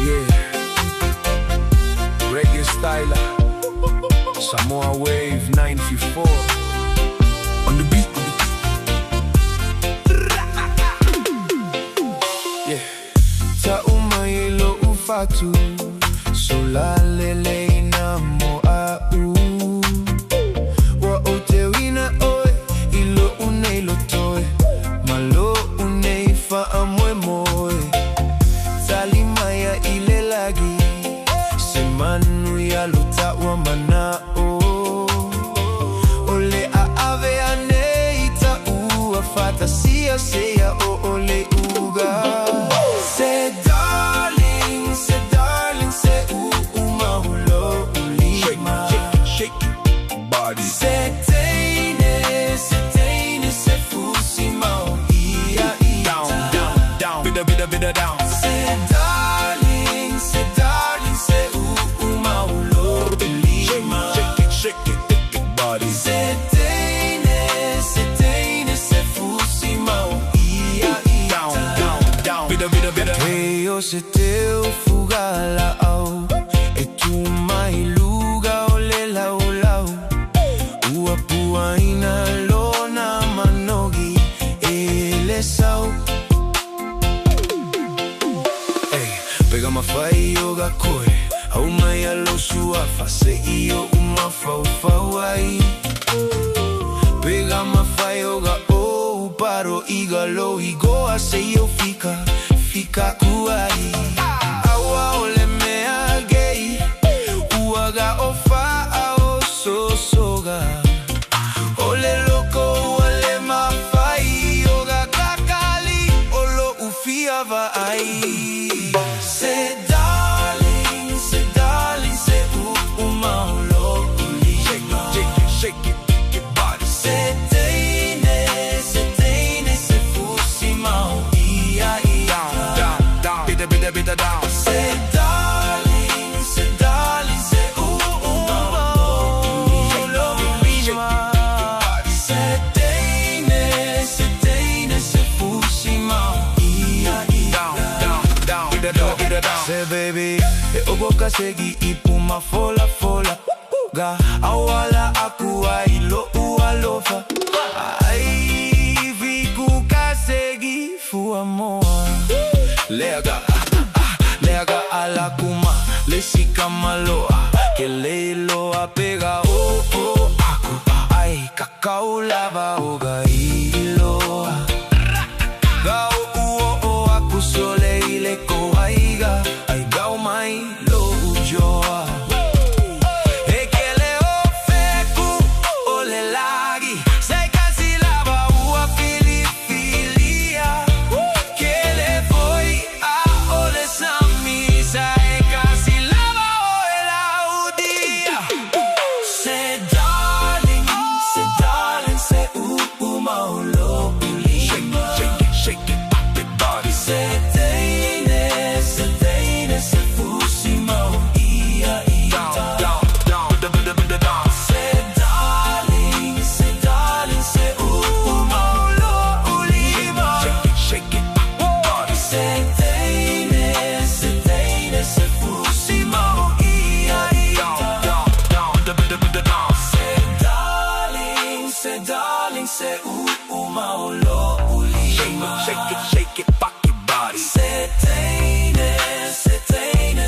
Yeah, reggae styler, Samoan wave 94 on the beat. Yeah, taumai lo ufatu, solalele na moa'u. Wa o te wina oe, ilo unei lo toe, malo unei fa'amoe moe. Tali maya ile lagi, se manu ya lo ta'wa mana'o. Ole a ave anei ta'ua fata sia seya o ole uga. Se darling, se mahulo ulima. Shake it, body. Se teine, se fusi mau ia. Down, bida down. Se darling, se mahulo ulima. Shake it, body. Se teine, se fusi mau ia. Down, bida. Teo se teu fugala au, e tu mai luga o le lau. Ua puaina lona manogi e le sau. Hey, pega mawhai o ga koe, au mai alo suafa, se io uma fau ai. Pega mawhai o ga o paro iga lo igoa, se io fica kuai. Aua ole mea gei, ua ga o fa'a o soga. Ole loko ole mawhai o ga kakali, o lo ufia vai. Se darling, se umaulo ulima. Shake it, body. Se teine, se fusi mau ia. Bida down. Se darling, se umaulo ulima. Se teine, se fusi mau ia. Down. Bida down. Se baby, e ogoka segi ipuma fola. Ga awala aku ai lo ualofa. Ai viku kasegi fua moa. Leaga ala kuma, le sika maloa, ke leiloa pega o aku. Ai kakau lava o ga iloa. Ga o aku sole ile ko aiga, ai gau mai lo ujoa. Se umaulo ulima. Shake it, back your body. Se teine,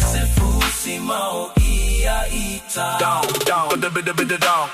se fusi mau ia ita. Down, bida down.